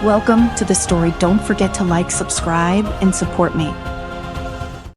Welcome to the story. Don't forget to like, subscribe, and support me.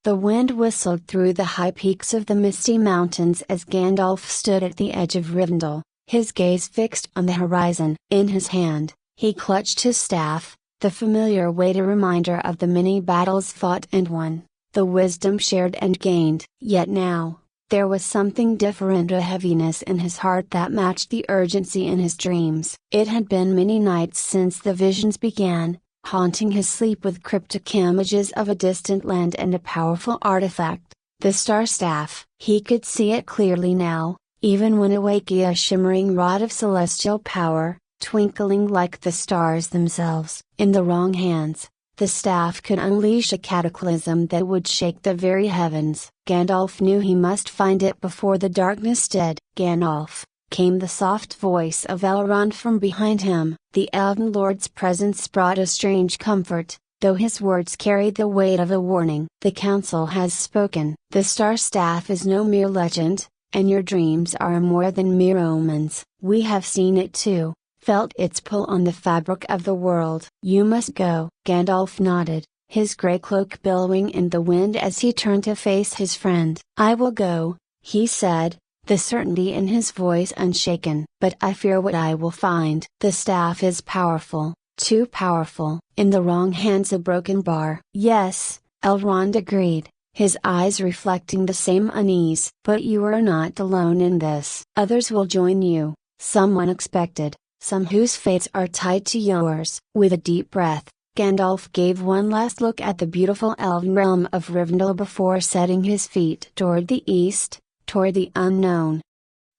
The wind whistled through the high peaks of the misty mountains as Gandalf stood at the edge of Rivendell, his gaze fixed on the horizon. In his hand, he clutched his staff, the familiar weighted reminder of the many battles fought and won, the wisdom shared and gained. Yet now, there was something different, a heaviness in his heart that matched the urgency in his dreams. It had been many nights since the visions began, haunting his sleep with cryptic images of a distant land and a powerful artifact, the Star Staff. He could see it clearly now, even when awake, a shimmering rod of celestial power, twinkling like the stars themselves. In the wrong hands, the staff could unleash a cataclysm that would shake the very heavens. Gandalf knew he must find it before the darkness did. Gandalf, came the soft voice of Elrond from behind him. The Elven Lord's presence brought a strange comfort, though his words carried the weight of a warning. The Council has spoken. The Star Staff is no mere legend, and your dreams are more than mere omens. We have seen it too, felt its pull on the fabric of the world. You must go. Gandalf nodded, his grey cloak billowing in the wind as he turned to face his friend. I will go, he said, the certainty in his voice unshaken. But I fear what I will find. The staff is powerful, too powerful. In the wrong hands, a broken bar. Yes, Elrond agreed, his eyes reflecting the same unease. But you are not alone in this. Others will join you, some unexpected, some whose fates are tied to yours. With a deep breath, Gandalf gave one last look at the beautiful elven realm of Rivendell before setting his feet toward the east, toward the unknown.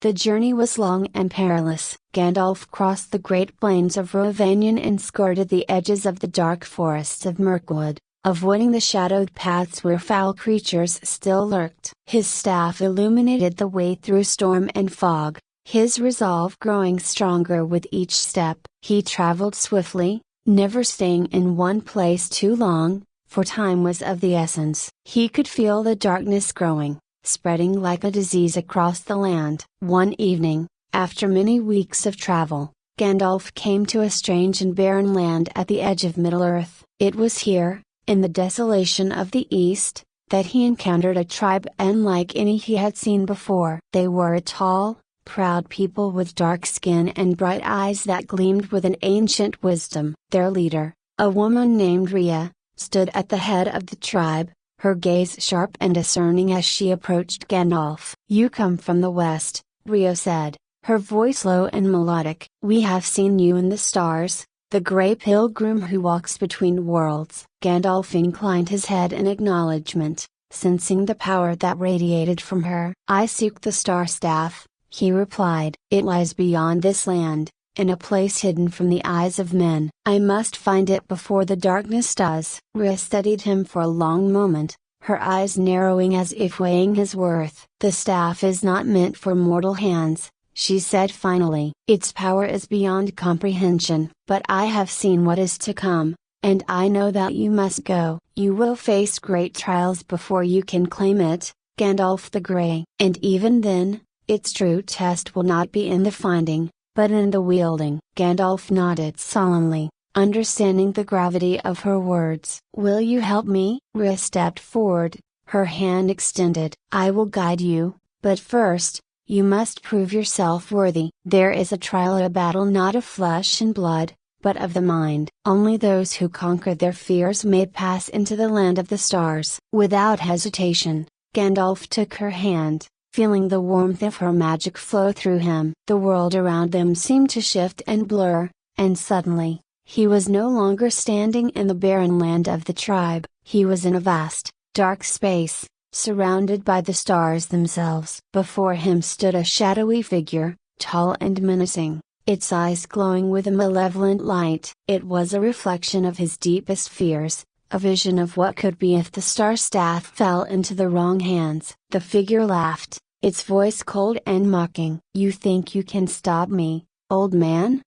The journey was long and perilous. Gandalf crossed the great plains of Rhovanion and skirted the edges of the dark forests of Mirkwood, avoiding the shadowed paths where foul creatures still lurked. His staff illuminated the way through storm and fog, his resolve growing stronger with each step. He traveled swiftly, never staying in one place too long, for time was of the essence. He could feel the darkness growing, spreading like a disease across the land. One evening, after many weeks of travel, Gandalf came to a strange and barren land at the edge of Middle-earth. It was here, in the desolation of the east, that he encountered a tribe unlike any he had seen before. They were a tall, proud people with dark skin and bright eyes that gleamed with an ancient wisdom. Their leader, a woman named Rhea, stood at the head of the tribe, her gaze sharp and discerning as she approached Gandalf. You come from the west, Rhea said, her voice low and melodic. We have seen you in the stars, the grey pilgrim who walks between worlds. Gandalf inclined his head in acknowledgement, sensing the power that radiated from her. I seek the Star Staff, he replied. It lies beyond this land, in a place hidden from the eyes of men. I must find it before the darkness does. Rhea studied him for a long moment, her eyes narrowing as if weighing his worth. The staff is not meant for mortal hands, she said finally. Its power is beyond comprehension. But I have seen what is to come, and I know that you must go. You will face great trials before you can claim it, Gandalf the Grey. And even then, its true test will not be in the finding, but in the wielding. Gandalf nodded solemnly, understanding the gravity of her words. Will you help me? Rhea stepped forward, her hand extended. I will guide you, but first, you must prove yourself worthy. There is a trial, a battle not of flesh and blood, but of the mind. Only those who conquer their fears may pass into the land of the stars. Without hesitation, Gandalf took her hand, feeling the warmth of her magic flow through him. The world around them seemed to shift and blur, and suddenly, he was no longer standing in the barren land of the tribe. He was in a vast, dark space, surrounded by the stars themselves. Before him stood a shadowy figure, tall and menacing, its eyes glowing with a malevolent light. It was a reflection of his deepest fears, a vision of what could be if the Star Staff fell into the wrong hands. The figure laughed, its voice cold and mocking. You think you can stop me, old man?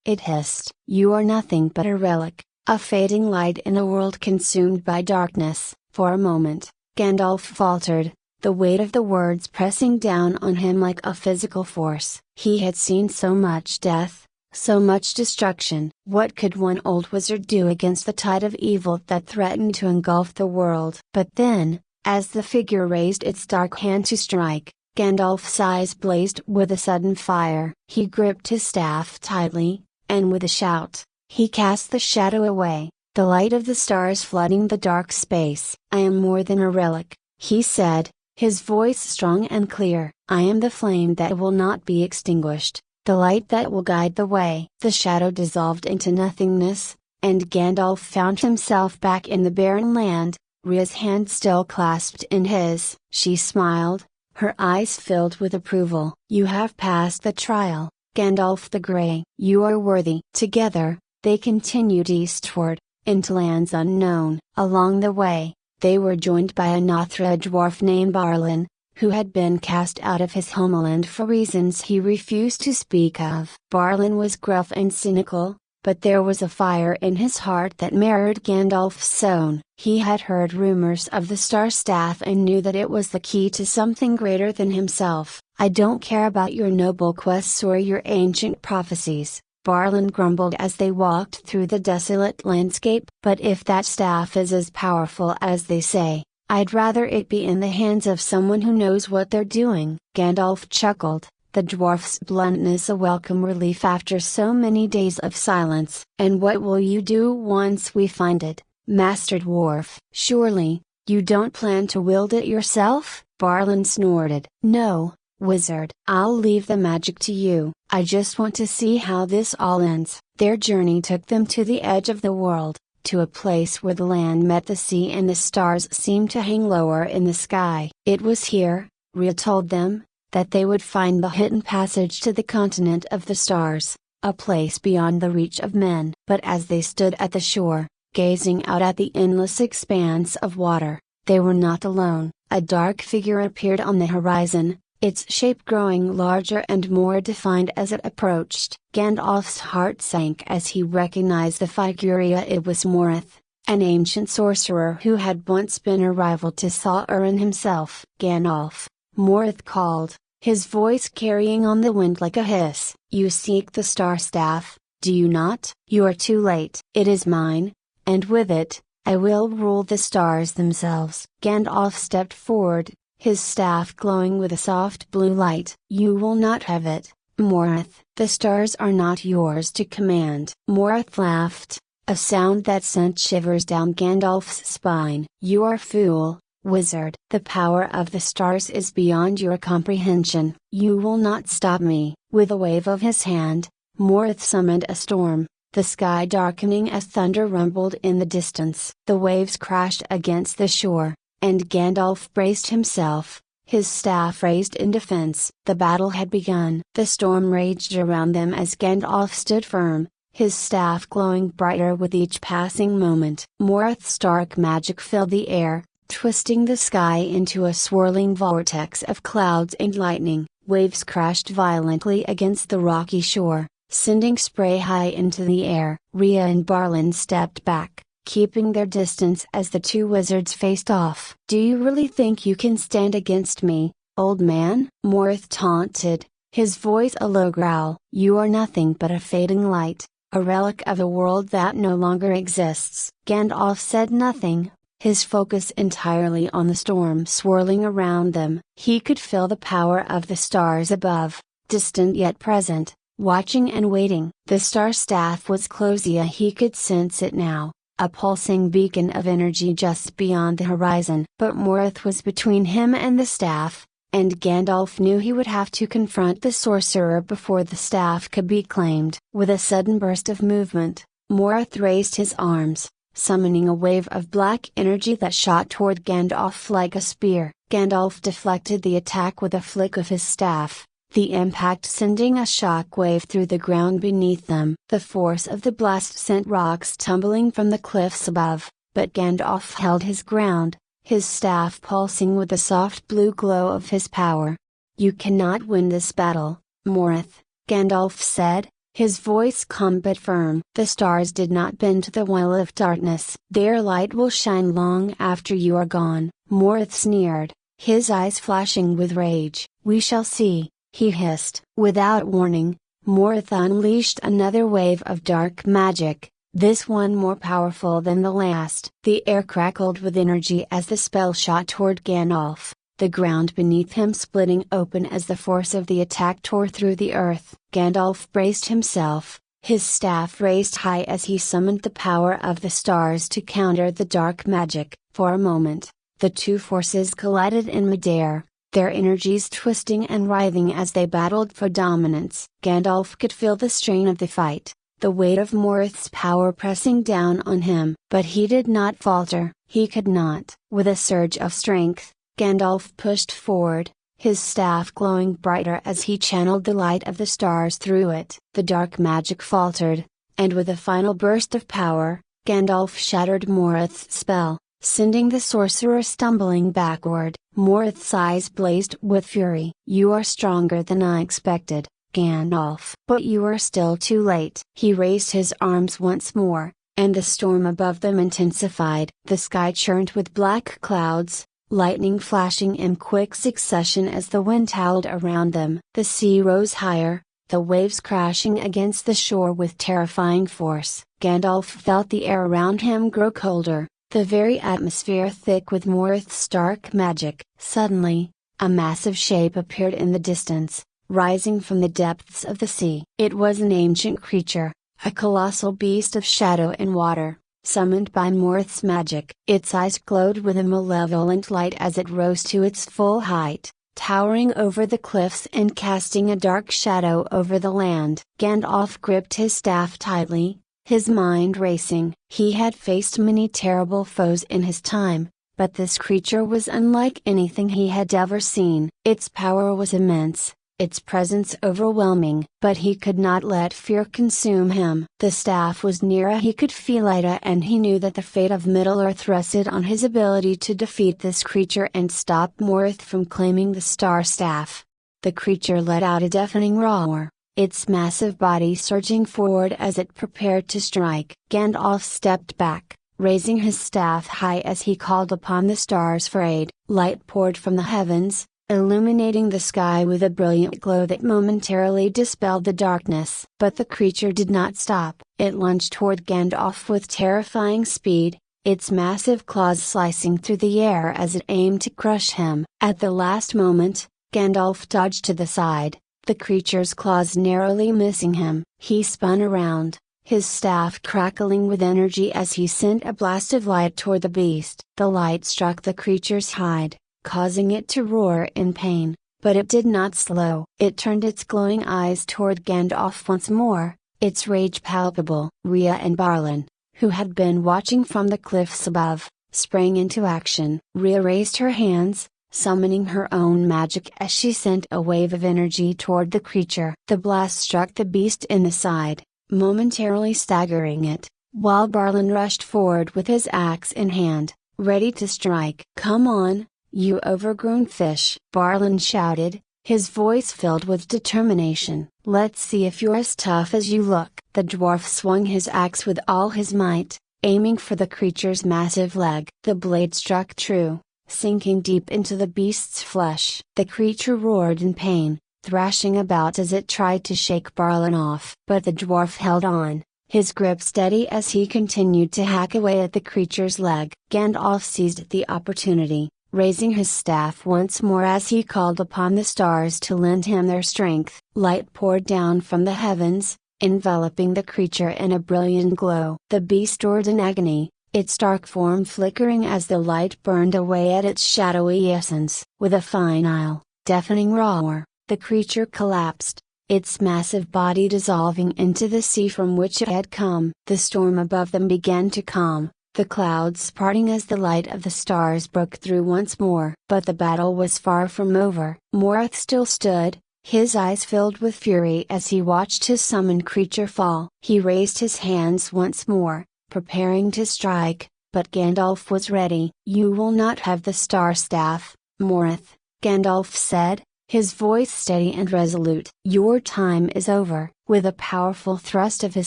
It hissed. You are nothing but a relic, a fading light in a world consumed by darkness. For a moment, Gandalf faltered, the weight of the words pressing down on him like a physical force. He had seen so much death, So much destruction. What could one old wizard do against the tide of evil that threatened to engulf the world? But then, as the figure raised its dark hand to strike, Gandalf's eyes blazed with a sudden fire. He gripped his staff tightly, and with a shout, he cast the shadow away, the light of the stars flooding the dark space. "I am more than a relic," he said, his voice strong and clear. "I am the flame that will not be extinguished, the light that will guide the way." The shadow dissolved into nothingness, and Gandalf found himself back in the barren land, Rhea's hand still clasped in his. She smiled, her eyes filled with approval. "You have passed the trial, Gandalf the Grey. You are worthy." Together, they continued eastward, into lands unknown. Along the way, they were joined by a Nothra dwarf named Barlin, who had been cast out of his homeland for reasons he refused to speak of. Barlin was gruff and cynical, but there was a fire in his heart that mirrored Gandalf's own. He had heard rumors of the Star Staff and knew that it was the key to something greater than himself. "I don't care about your noble quests or your ancient prophecies," Barlin grumbled as they walked through the desolate landscape. "But if that staff is as powerful as they say, I'd rather it be in the hands of someone who knows what they're doing." Gandalf chuckled, the dwarf's bluntness a welcome relief after so many days of silence. "And what will you do once we find it, Master Dwarf?" "Surely, you don't plan to wield it yourself?" Barlin snorted. "No, wizard. I'll leave the magic to you. I just want to see how this all ends." Their journey took them to the edge of the world, to a place where the land met the sea and the stars seemed to hang lower in the sky. It was here, Rhea told them, that they would find the hidden passage to the continent of the stars, a place beyond the reach of men. But as they stood at the shore, gazing out at the endless expanse of water, they were not alone. A dark figure appeared on the horizon, its shape growing larger and more defined as it approached. Gandalf's heart sank as he recognized the figure. It was Morith, an ancient sorcerer who had once been a rival to Sauron himself. "Gandalf," Morith called, his voice carrying on the wind like a hiss. "You seek the Star Staff, do you not?" "You are too late. It is mine, and with it, I will rule the stars themselves." Gandalf stepped forward, his staff glowing with a soft blue light. "You will not have it, Morith. The stars are not yours to command." Morith laughed, a sound that sent shivers down Gandalf's spine. "You are a fool, wizard. The power of the stars is beyond your comprehension. You will not stop me." With a wave of his hand, Morith summoned a storm, the sky darkening as thunder rumbled in the distance. The waves crashed against the shore, and Gandalf braced himself, his staff raised in defense. The battle had begun. The storm raged around them as Gandalf stood firm, his staff glowing brighter with each passing moment. Morith's dark magic filled the air, twisting the sky into a swirling vortex of clouds and lightning. Waves crashed violently against the rocky shore, sending spray high into the air. Rhea and Barlin stepped back, keeping their distance as the two wizards faced off. "Do you really think you can stand against me, old man?" Morith taunted, his voice a low growl. "You are nothing but a fading light, a relic of a world that no longer exists." Gandalf said nothing, his focus entirely on the storm swirling around them. He could feel the power of the stars above, distant yet present, watching and waiting. The Star Staff was close. He could sense it now, a pulsing beacon of energy just beyond the horizon. But Morith was between him and the staff, and Gandalf knew he would have to confront the sorcerer before the staff could be claimed. With a sudden burst of movement, Morith raised his arms, summoning a wave of black energy that shot toward Gandalf like a spear. Gandalf deflected the attack with a flick of his staff, the impact sending a shock wave through the ground beneath them. The force of the blast sent rocks tumbling from the cliffs above, but Gandalf held his ground, his staff pulsing with the soft blue glow of his power. "You cannot win this battle, Morith," Gandalf said, his voice calm but firm. "The stars did not bend to the will of darkness. Their light will shine long after you are gone." Morith sneered, his eyes flashing with rage. "We shall see," he hissed. Without warning, Morith unleashed another wave of dark magic, this one more powerful than the last. The air crackled with energy as the spell shot toward Gandalf, the ground beneath him splitting open as the force of the attack tore through the earth. Gandalf braced himself, his staff raised high as he summoned the power of the stars to counter the dark magic. For a moment, the two forces collided in midair, their energies twisting and writhing as they battled for dominance. Gandalf could feel the strain of the fight, the weight of Morith's power pressing down on him. But he did not falter, he could not. With a surge of strength, Gandalf pushed forward, his staff glowing brighter as he channeled the light of the stars through it. The dark magic faltered, and with a final burst of power, Gandalf shattered Morith's spell, sending the sorcerer stumbling backward. Morith's eyes blazed with fury. "You are stronger than I expected, Gandalf. But you are still too late." He raised his arms once more, and the storm above them intensified. The sky churned with black clouds, lightning flashing in quick succession as the wind howled around them. The sea rose higher, the waves crashing against the shore with terrifying force. Gandalf felt the air around him grow colder, the very atmosphere thick with Morith's dark magic. Suddenly, a massive shape appeared in the distance, rising from the depths of the sea. It was an ancient creature, a colossal beast of shadow and water, summoned by Morith's magic. Its eyes glowed with a malevolent light as it rose to its full height, towering over the cliffs and casting a dark shadow over the land. Gandalf gripped his staff tightly, his mind racing. He had faced many terrible foes in his time, but this creature was unlike anything he had ever seen. Its power was immense, its presence overwhelming. But he could not let fear consume him. The staff was nearer, he could feel it, and he knew that the fate of Middle-earth rested on his ability to defeat this creature and stop Morith from claiming the Star Staff. The creature let out a deafening roar, its massive body surging forward as it prepared to strike. Gandalf stepped back, raising his staff high as he called upon the stars for aid. Light poured from the heavens, illuminating the sky with a brilliant glow that momentarily dispelled the darkness. But the creature did not stop. It lunged toward Gandalf with terrifying speed, its massive claws slicing through the air as it aimed to crush him. At the last moment, Gandalf dodged to the side, the creature's claws narrowly missing him. He spun around, his staff crackling with energy as he sent a blast of light toward the beast. The light struck the creature's hide, causing it to roar in pain, but it did not slow. It turned its glowing eyes toward Gandalf once more, its rage palpable. Rhea and Barlin, who had been watching from the cliffs above, sprang into action. Rhea raised her hands, summoning her own magic as she sent a wave of energy toward the creature. The blast struck the beast in the side, momentarily staggering it, while Barlin rushed forward with his axe in hand, ready to strike. "Come on, you overgrown fish!" Barlin shouted, his voice filled with determination. "Let's see if you're as tough as you look." The dwarf swung his axe with all his might, aiming for the creature's massive leg. The blade struck true, sinking deep into the beast's flesh. The creature roared in pain, thrashing about as it tried to shake Barlin off. But the dwarf held on, his grip steady as he continued to hack away at the creature's leg. Gandalf seized the opportunity, raising his staff once more as he called upon the stars to lend him their strength. Light poured down from the heavens, enveloping the creature in a brilliant glow. The beast roared in agony, its dark form flickering as the light burned away at its shadowy essence. With a final, deafening roar, the creature collapsed, its massive body dissolving into the sea from which it had come. The storm above them began to calm, the clouds parting as the light of the stars broke through once more. But the battle was far from over. Morith still stood, his eyes filled with fury as he watched his summoned creature fall. He raised his hands once more, preparing to strike, but Gandalf was ready. "You will not have the Star Staff, Morith," Gandalf said, his voice steady and resolute. "Your time is over." With a powerful thrust of his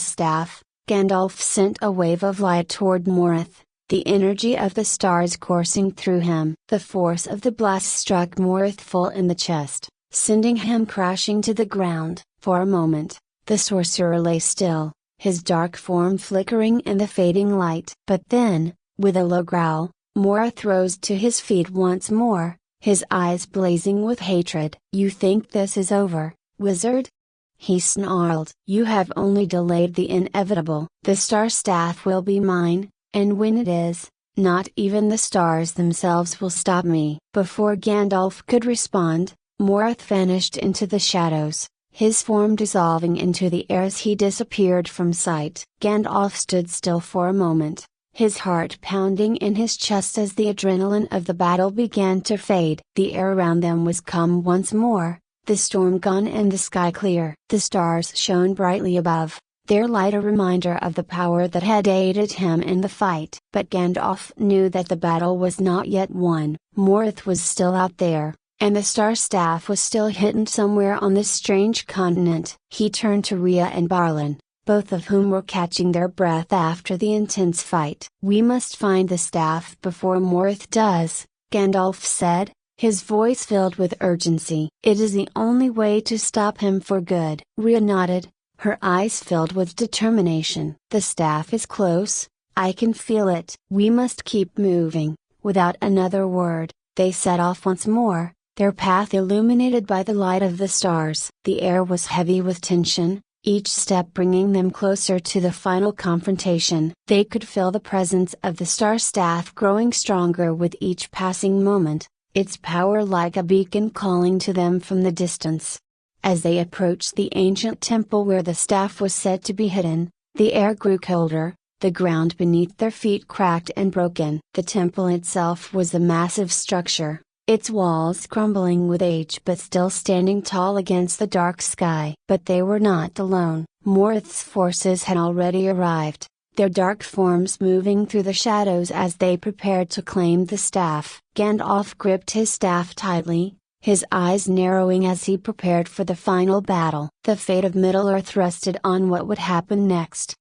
staff, Gandalf sent a wave of light toward Morith, the energy of the stars coursing through him. The force of the blast struck Morith full in the chest, sending him crashing to the ground. For a moment, The sorcerer lay still, his dark form flickering in the fading light. But then, with a low growl, Morith rose to his feet once more, his eyes blazing with hatred. "You think this is over, wizard?" he snarled. "You have only delayed the inevitable. The star staff will be mine, and when it is, not even the stars themselves will stop me." Before Gandalf could respond, Morith vanished into the shadows, his form dissolving into the air as he disappeared from sight. Gandalf stood still for a moment, his heart pounding in his chest as the adrenaline of the battle began to fade. The air around them was calm once more, the storm gone and the sky clear. The stars shone brightly above, their light a reminder of the power that had aided him in the fight. But Gandalf knew that the battle was not yet won. Morith was still out there, and the star staff was still hidden somewhere on this strange continent. He turned to Rhea and Barlin, both of whom were catching their breath after the intense fight. "We must find the staff before Morith does," Gandalf said, his voice filled with urgency. "It is the only way to stop him for good." Rhea nodded, her eyes filled with determination. "The staff is close, I can feel it." "We must keep moving." Without another word, they set off once more, their path illuminated by the light of the stars. The air was heavy with tension, each step bringing them closer to the final confrontation. They could feel the presence of the star staff growing stronger with each passing moment, its power like a beacon calling to them from the distance. As they approached the ancient temple where the staff was said to be hidden, the air grew colder, the ground beneath their feet cracked and broken. The temple itself was a massive structure, its walls crumbling with age but still standing tall against the dark sky. But they were not alone. Morith's forces had already arrived, their dark forms moving through the shadows as they prepared to claim the staff. Gandalf gripped his staff tightly, his eyes narrowing as he prepared for the final battle. The fate of Middle-earth rested on what would happen next.